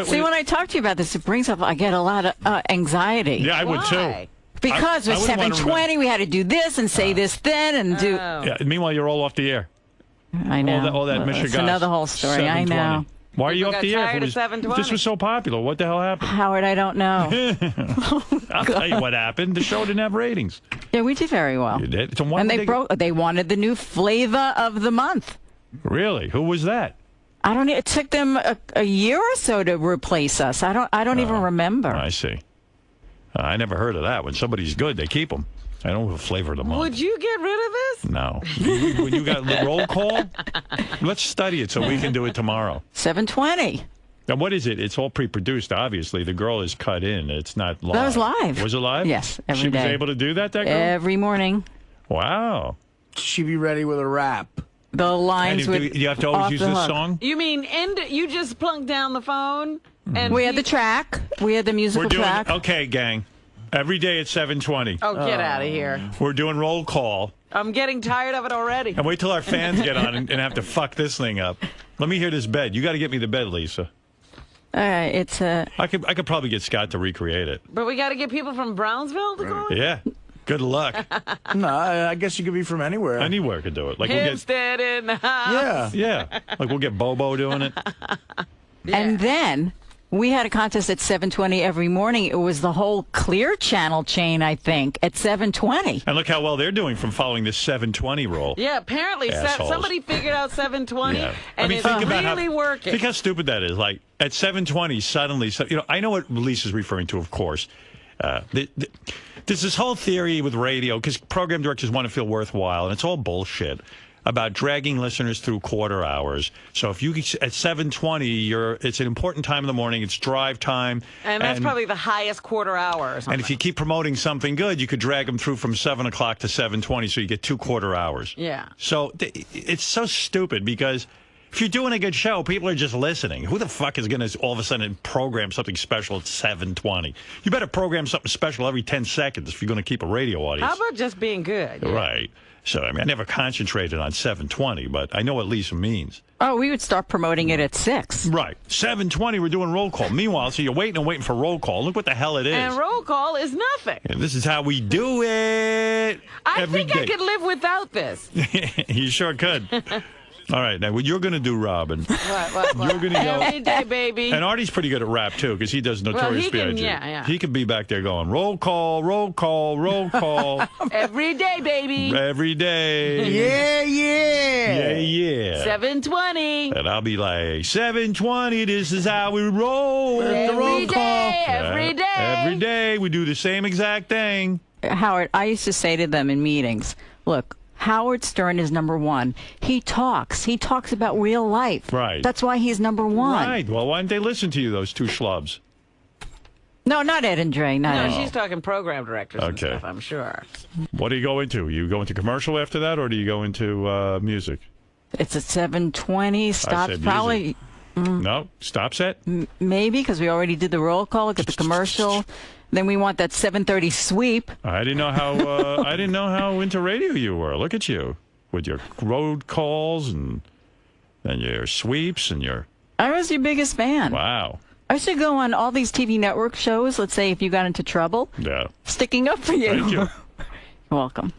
See, when I talk to you about this, it brings up, I get a lot of anxiety. Yeah, I would too. Why? Because I with wouldn't wanna 7:20, we had to do this and say this then and do. Yeah. Meanwhile, you're all off the air. I know. All that Mr. It's Goss. another whole story. I 7:20. know. Why are you People off the got air? tired of 7:20. This was so popular. What the hell happened? Howard, I don't know. I'll tell you what happened. The show didn't have ratings. Yeah, we did very well. You did? So why And would they wanted the new flavor of the month. Really? Who was that? I don't. It took them a year or so to replace us. I don't even remember. I see. I never heard of that. When somebody's good, they keep them. I don't know flavor of the month. Would you get rid of this? No. When you got the roll call, let's study it so we can do it tomorrow. 7:20. Now, what is it? It's all pre-produced, obviously. The girl is cut in. It's not live. That was live. Was it live? Yes, every She was day. able to do that girl? Every morning. Wow. She be ready with a rap. The lines And with do you have to always off use the this hook. song? You mean you just plunked down the phone and We had the track. We had the musical We're doing track. okay, gang. Every day at 7:20. Oh, get out of here! We're doing roll call. I'm getting tired of it already. And wait till our fans get on and have to fuck this thing up. Let me hear this bed. You got to get me the bed, Lisa. All right, it's a. I could probably get Scott to recreate it. But we got to get people from Brownsville to go. Yeah. Good luck. No, I guess you could be from anywhere. Anywhere could do it. Like Hempstead in the house. Yeah. Like we'll get Bobo doing it. And then we had a contest at 7:20 every morning. It was the whole Clear Channel chain, I think, at 7:20. And look how well they're doing from following this 7:20 rule. Yeah, apparently Assholes. somebody figued out 7:20, Yeah. and it's really working. Think how stupid that is. Like at 7:20, suddenly, I know what Lisa's referring to, of course. There's this whole theory with radio because program directors want to feel worthwhile, and it's all bullshit about dragging listeners through quarter hours. So if you at 7:20, it's an important time in the morning. It's drive time, and that's probably the highest quarter hour or something. And if you keep promoting something good, you could drag them through from 7 o'clock to 7:20, so you get 2 quarter hours. Yeah. So it's so stupid because if you're doing a good show, people are just listening. Who the fuck is going to all of a sudden program something special at 7:20? You better program something special every 10 seconds if you're going to keep a radio audience. How about just being good? Right. So, I mean, I never concentrated on 7:20, but I know what Lisa means. Oh, we would start promoting it at 6. Right. 7:20, we're doing roll call. Meanwhile, so you're waiting for roll call. Look what the hell it is. And roll call is nothing. And this is how we do it. I every think day. I could live without this. You sure could. All right, now what you're going to do, Robin? What? You're going to go. Every day, baby. And Artie's pretty good at rap too, because he does Notorious B.I.G. Yeah. He could be back there going roll call, roll call, roll call. Every day, baby. Every day. Yeah. Yeah. 7:20. And I'll be like 7:20. This is how we roll. Every roll day, call. every day. Every day we do the same exact thing. Howard, I used to say to them in meetings, look, Howard Stern is number one. He talks about real life. Right. That's why he's number one. Right. Well, why didn't they listen to you, those two schlubs? No, not Ed and Dre. No, No. she's talking program directors and Okay. stuff, I'm sure. What do you go into? You go into commercial after that, or do you go into music? It's at 7:20. Stop. said Probably. No? Stop set? Maybe because we already did the roll call, get the commercial. Then we want that 7:30 sweep. I didn't know how into radio you were. Look at you with your road calls and your sweeps and your I was your biggest fan. wow. I should go on all these TV network shows. Let's say if you got into trouble, Yeah. sticking up for you. Thank you. You're welcome.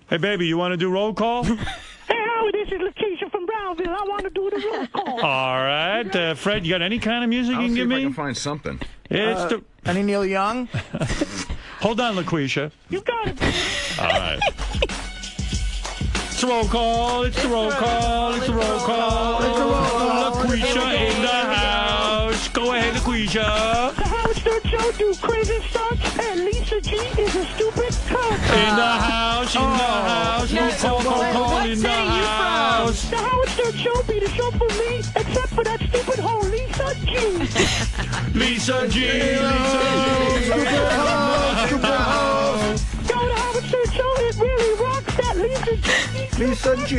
Hey baby, you want to do roll call? Hey, Howard, this is Lakeisha from Brownsville. I want to do the roll call. All right, Fred, you got any kind of music I'll you can see give if I me? can find something. It's the... Any Neil Young? Hold on, LaQuisha. You got it. All right. It's the roll call. It's the roll call. It's the roll call. It's the roll call. LaQuisha in the house. Go ahead, LaQuisha. The Howard Stern Show do crazy stunts, and Lisa G is a stupid cunt. In the house. In the house. Roll call. Call What in the city you from? house. The Howard Stern unfiltered show be the show for me, except for that stupid hoe, Lisa G. Lisa G. Yo, the Howard Stern show, it really rocks. That Lisa G. Lisa G.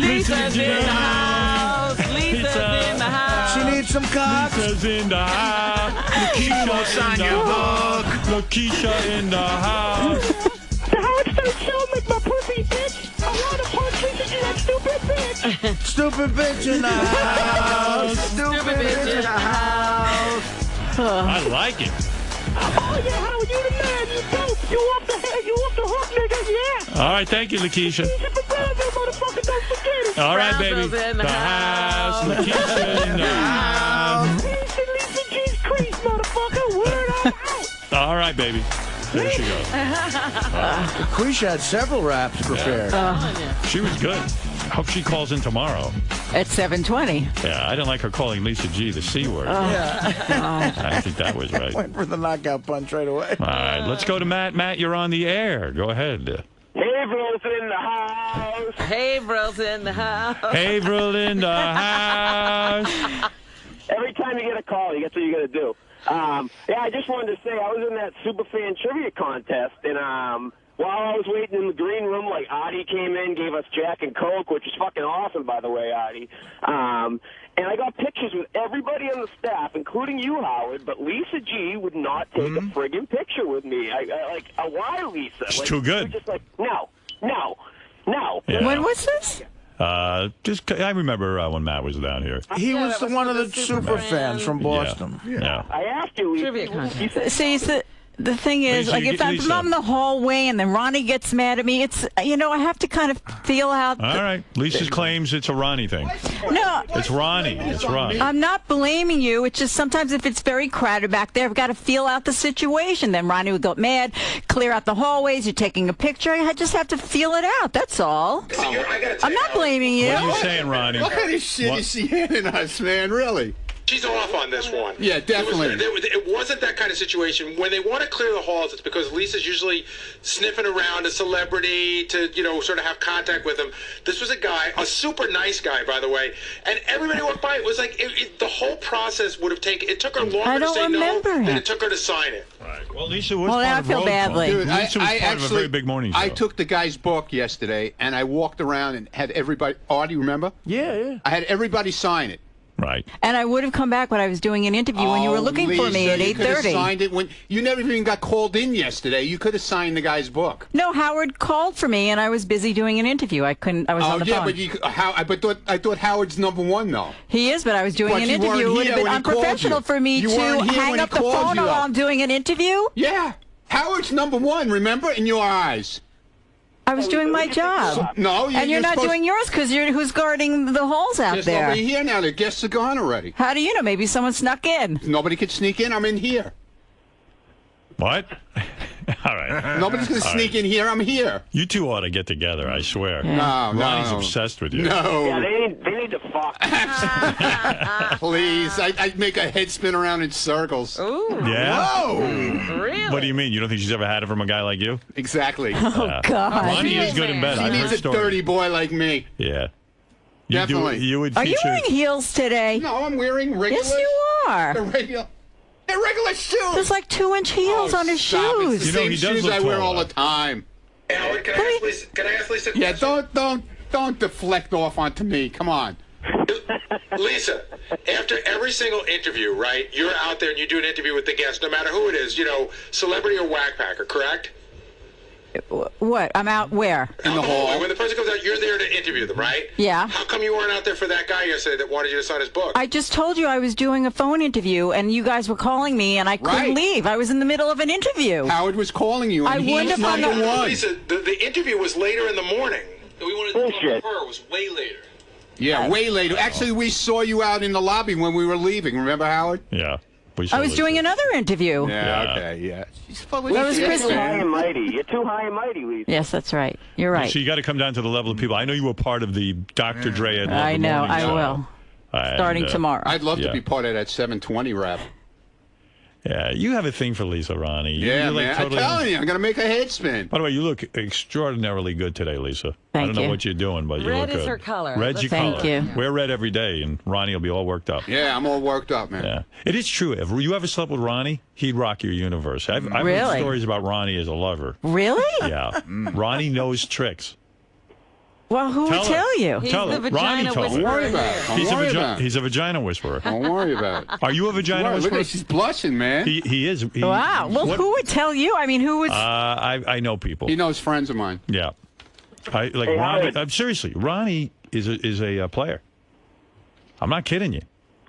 Lisa's in the house. Lisa's in the house. She needs some cock. Lisa's in the house. Lakeisha sign your book. Lakeisha in the house. The Howard Stern show make my pussy itch. I want to punch Lisa G, that stupid bitch. Stupid bitch in the house. Stupid bitch in the house. I like it. Oh, yeah, Howard, you the man. You dope. You off the head. You off the hook, nigga. Yeah. All right, thank you, Lakeisha. Lisa for Brownsville, motherfucker. Don't forget it. All right, baby. Brownsville's in the house. Lakeisha in the house. Lisa G's crease, motherfucker. Word out. All right, baby. There she goes. Quisha had several raps prepared. She was good. Hope she calls in tomorrow. At 7:20. Yeah, I didn't like her calling Lisa G the C word. Yeah. I think that was right. Went for the knockout punch right away. All right, let's go to Matt. Matt, you're on the air. Go ahead. Haverhill's in the house. Haverhill's in the house. Haverhill in the house. Every time you get a call, that's what you got to do. Yeah, I just wanted to say I was in that Superfan trivia contest, and while I was waiting in the green room, like Artie came in, gave us Jack and Coke, which is fucking awesome, by the way, Artie. And I got pictures with everybody on the staff, including you, Howard, but Lisa G would not take a friggin' picture with me. Why, Lisa? It's too good. We're just like, no. Yeah. When was this? I remember when Matt was down here. He Yeah, was that was one for of the the super super fans. fans from Boston. Yeah. I asked you, Lisa. Trivia contest. You said, See, the thing is, Lisa, like, if I'm Lisa. in the hallway and then Ronnie gets mad at me, it's, I have to kind of feel out. All right. Lisa claims it's a Ronnie thing. No, It's Ronnie. It's Ronnie. I'm not blaming you. It's just sometimes if it's very crowded back there, I've got to feel out the situation. Then Ronnie would go mad, clear out the hallways. You're taking a picture. I just have to feel it out. That's all. I'm not blaming you. What are you saying, Ronnie? What kind of shit is she handing us, man? Really? She's off on this one. Yeah, definitely. It wasn't that kind of situation. When they want to clear the halls, it's because Lisa's usually sniffing around a celebrity to, sort of have contact with him. This was a guy, a super nice guy, by the way, and everybody walked by. It was like the whole process would have taken. It took her longer to say no than it took her to sign it. Right. Well, Lisa was Well, part I of feel Road badly. Fun. Dude, Lisa was part of a very big morning show. I took the guy's book yesterday, and I walked around and had everybody. Artie, remember? Yeah. I had everybody sign it. Right. And I would have come back when I was doing an interview when you were looking for me at You could have 8:30. signed it when you never even got called in yesterday. You could have signed the guy's book. No, Howard called for me, and I was busy doing an interview. I couldn't. I was on the phone. But I thought Howard's number one though. He is, but I was doing But an you interview. weren't It would here have been when he called unprofessional you. for me You to weren't here hang when up he the called phone you, while though. I'm doing an interview. Yeah, Howard's number one. Remember, in your eyes. I was doing my job. No, And you're not doing yours because who's guarding the halls out There's there? nobody here now. The guests are gone already. How do you know? Maybe someone snuck in. Nobody could sneak in. I'm in here. What? All right. Nobody's going to All sneak in here. I'm here. You two ought to get together, I swear. No, Ronnie's no. obsessed with you. No. yeah, they need to fuck. Please. I'd make a head spin around in circles. Ooh. Yeah? Whoa. Really? What do you mean? You don't think she's ever had it from a guy like you? Exactly. Oh, God. Ronnie is good in bed. She I've needs heard a stories. dirty boy like me. Yeah. Definitely. You would Are you feature... wearing heels today? No, I'm wearing regular. Yes, you The are. regular. They're regular shoes. There's like 2-inch heels on his stop. It's shoes. the You know, same he does shoes look I wear tall, all though. the time. Howard, can I ask Lisa a Yeah, question? don't deflect off onto me. Come on. Lisa, after every single interview, right, you're out there and you do an interview with the guest, no matter who it is, celebrity or whackpacker, correct? What? I'm out where? In the hall. When the person comes out, you're there to interview them, right? Yeah. How come you weren't out there for that guy yesterday that wanted you to sign his book? I just told you I was doing a phone interview, and you guys were calling me, and I couldn't Right. leave. I was in the middle of an interview. Howard was calling you, and I he's wouldn't have hung number up. one. Lisa, the interview was later in the morning. We wanted to talk Bullshit. to her. It was way later. Yeah, way later. Actually, we saw you out in the lobby when we were leaving. Remember, Howard? Yeah. I was doing another interview. Yeah. Okay, yeah. She's full That was You're Christmas. too high and mighty. You're too high and mighty, Lisa. Yes, that's right. You're right. So you got to come down to the level of people. I know you were part of the Dr. Dre and I know. I will. And, Starting tomorrow. I'd love Yeah. to be part of that 720 rap. Yeah, you have a thing for Lisa, Ronnie. Yeah, You're like man. totally... I'm telling you, I'm going to make her head spin. By the way, you look extraordinarily good today, Lisa. I don't know you. what you're doing, but you Red look good. is her color. Red's your Thank color. you. Wear red every day, and Ronnie will be all worked up. Yeah, I'm all worked up, man. Yeah, it is true. If you ever slept with Ronnie, he'd rock your universe. I've heard Really? stories about Ronnie as a lover. Really? Yeah, Ronnie knows tricks. Well, who would tell you? He's Tell the her. vagina Ronnie told whisperer. Don't worry about it. Don't worry about it. He's a vagina whisperer. Don't worry about it. Are you a vagina Look whisperer? at she's blushing, man. He is. Wow. Well, who would tell you? I mean, who would? I know people. He knows friends of mine. Yeah. Ronnie. I'm seriously. Ronnie is a player. I'm not kidding you.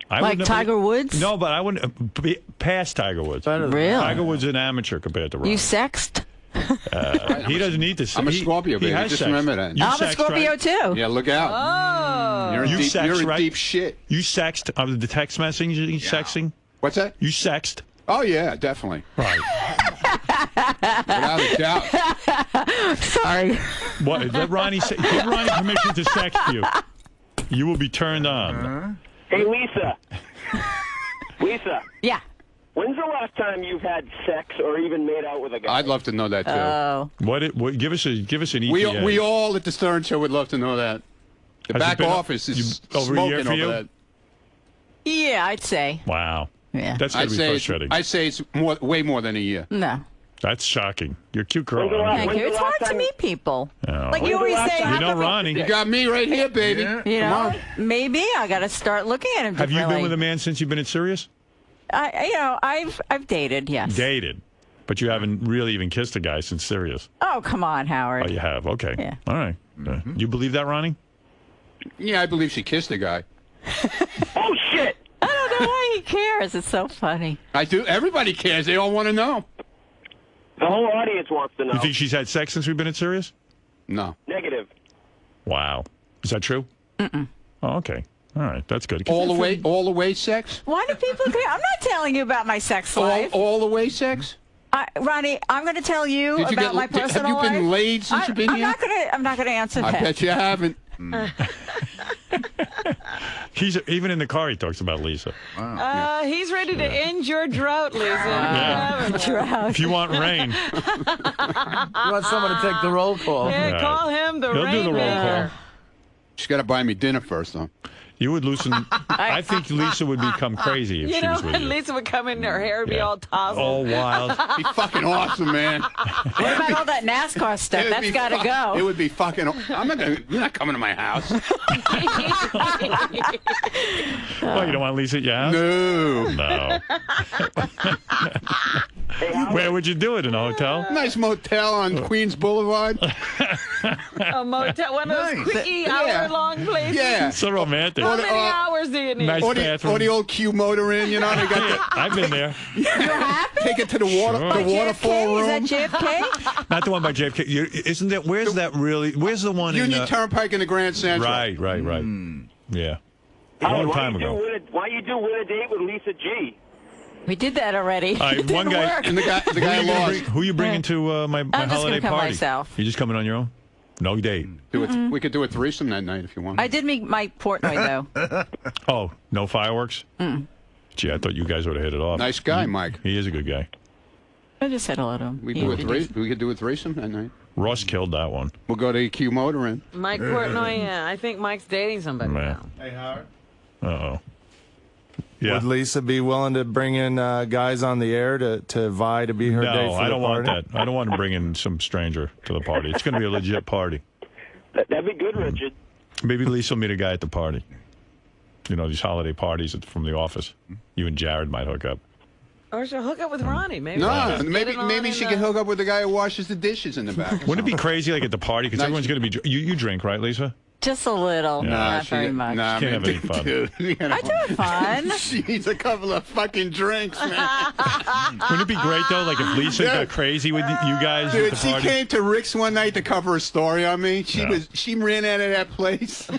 I Like wouldn't Tiger Woods? No, but I wouldn't be past Tiger Woods. Really? Tiger Woods is an amateur compared to Ronnie. You sexed? He doesn't need to. I'm a Scorpio, baby. Just remember that. You I'm a sexed, Scorpio right? too. Yeah, look out. Oh. You're You sexed, in right? deep shit. You sexed the text messaging, sexting. What's that? You sexed. Oh, yeah, definitely. Right. Without a doubt. Sorry. What? Let Ronnie say, give Ronnie permission to sext you. You will be turned on. Hey, Lisa. Lisa. Yeah. When's the last time you've had sex or even made out with a guy? I'd love to know that, too. Oh. What? Give us an ETA. We all at the Stern Show would love to know that. The Has it back been office is over a year smoking for you? over that. Yeah, I'd say. Wow. Yeah. That's going I'd to be say frustrating. I'd say it's way more than a year. No. That's shocking. You're a cute girl. When's the last- Thank you. It's hard to meet people. Oh. Like you always say, You know Ronnie. You got me right here, baby. You know, maybe I got to start looking at him Have differently. you been with a man since you've been at Sirius? I've dated, yes. Dated. But you haven't really even kissed a guy since Sirius. Oh, come on, Howard. Oh, you have? Okay. Yeah. All right. You believe that, Ronnie? Yeah, I believe she kissed a guy. Oh, shit. I don't know why he cares. It's so funny. I do. Everybody cares. They all want to know. The whole audience wants to know. You think she's had sex since we've been at Sirius? No. Negative. Wow. Is that true? Mm-mm. Oh, okay. All right. That's good. All the way sex? Why do people care? I'm not telling you about my sex life. All the way sex? Ronnie, I'm going to tell you Did you about my personal life. Have you been laid since you've been here? I'm not gonna answer I that. bet you haven't. He's even in the car. He talks about Lisa. He's ready to end your drought, Lisa. Yeah. Drought. If you want rain, You want someone to take the roll call? Yeah, Right. call him the he'll do the roll rainmaker. call. She's got to buy me dinner first, though. You would loosen. I think Lisa would become crazy if You she know, was with you. Lisa would come in, her hair would be Yeah. all tousled. All wild. Be fucking awesome, man. What about all that NASCAR stuff? It'd That's be got to go. It would be fucking. You're not coming to my house. Oh, you don't want Lisa at your house? No. No. Where would you do it? In a hotel? Nice motel on Queens Boulevard. A motel, one of those quickie hour-long places. Yeah. So romantic. How many hours do you need? Nice Or bathroom. the old Q motor inn, you know, they got I've been there. You're happy? take it to the waterfall room. Is that JFK? Not the one by JFK. Isn't that? Where's that really? Where's the one Union in? Turnpike in the Grand Central. Right. Yeah. A Howard, long time ago. Why you do win a date with Lisa G? We did that already. One Didn't guy. work. And the guy lost. Who you bringing to my I'm just holiday gonna come party? myself. You just coming on your own? No date. We could do a threesome that night if you want. I did meet Mike Portnoy, though. Oh, no fireworks? Gee, I thought you guys would have hit it off. Nice guy, Mike. He is a good guy. I just said hello to him. We He could do a introduced- threesome that night. Ross killed that one. We'll go to Q motor inn. Mike Portnoy, yeah. I think Mike's dating somebody Man. now. Hey, Howard. Uh-oh. Yeah. Would Lisa be willing to bring in guys on the air to vie to be her date No, for I the don't want party? that. I don't want to bring in some stranger to the party. It's going to be a legit party. That'd be good, Richard. Maybe Lisa will meet a guy at the party. You know, these holiday parties from the office. You and Jared might hook up. Or she'll hook up with Ronnie. Maybe No, just get it on maybe in she the- can hook up with the guy who washes the dishes in the back. Wouldn't it be crazy, like at the party? Because everyone's going to be. You drink, right, Lisa? Just a little. Not very much. Nah, Can't have any fun. Dude, you know, I do have fun. she needs a couple of fucking drinks, man. Wouldn't it be great though? Like if Lisa got crazy with you guys at Dude, the she party. came to Rick's one night to cover a story on me. She ran out of that place. I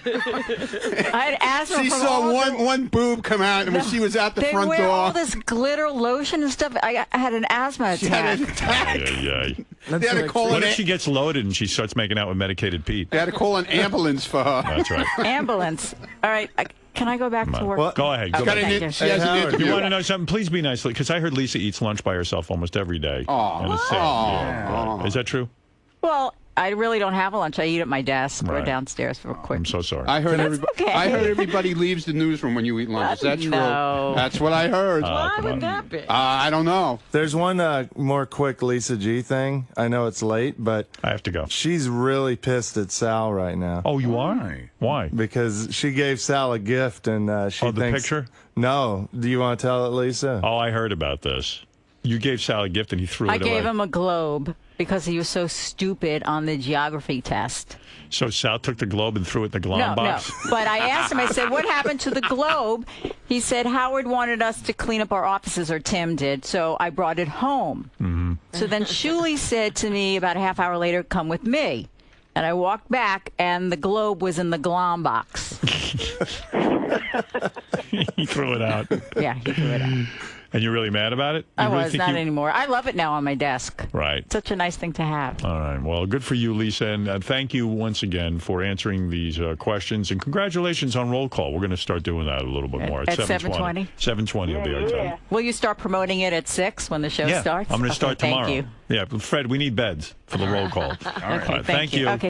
had asthma. She from saw all one boob come out, and when she was out the They front wear door, all this glitter lotion and stuff. I had an asthma she attack. had an attack. Yeah. They had to call What an if she gets loaded and she starts making out with medicated Pete? They had to call an ambulance for her. That's right. Ambulance. All right. Can I go back to work? Well, Go ahead. Go Got back. an- she has an Howard, interview. You want to know something? Please be nice, because I heard Lisa eats lunch by herself almost every day. Aw. And it's sad. Yeah, right. Is that true? Well, I really don't have a lunch. I eat at my desk or Right. downstairs for a quick. I'm so sorry. I heard okay. I heard everybody leaves the newsroom when you eat lunch. Is that true? No. That's what I heard. Why come would on. that be? I don't know. There's one more quick Lisa G thing. I know it's late, but I have to go. she's really pissed at Sal right now. Oh, you are? Why? Because she gave Sal a gift, and she Oh, the thinks... picture? No. Do you want to tell it, Lisa? Oh, I heard about this. You gave Sal a gift and he threw I it away. gave him a globe because he was so stupid on the geography test. So Sal took the globe and threw it in the glom box? No. But I asked him, I said, what happened to the globe? He said, Howard wanted us to clean up our offices, or Tim did, so I brought it home. Mm-hmm. So then Shuli said to me about a half hour later, come with me. And I walked back, and the globe was in the glom box. He threw it out. Yeah, he threw it out. And you're really mad about it? You I really was, think not you- anymore. I love it now on my desk. Right. Such a nice thing to have. All right. Well, good for you, Lisa. And thank you once again for answering these questions. And congratulations on Roll Call. We're going to start doing that a little bit more. At 7:20? 7:20 will be our time. Will you start promoting it at 6 when the show Yeah, starts? I'm going to start Okay, tomorrow. Thank you. Yeah, but Fred, we need beds for the roll call. All Okay, thank thank you. Okay.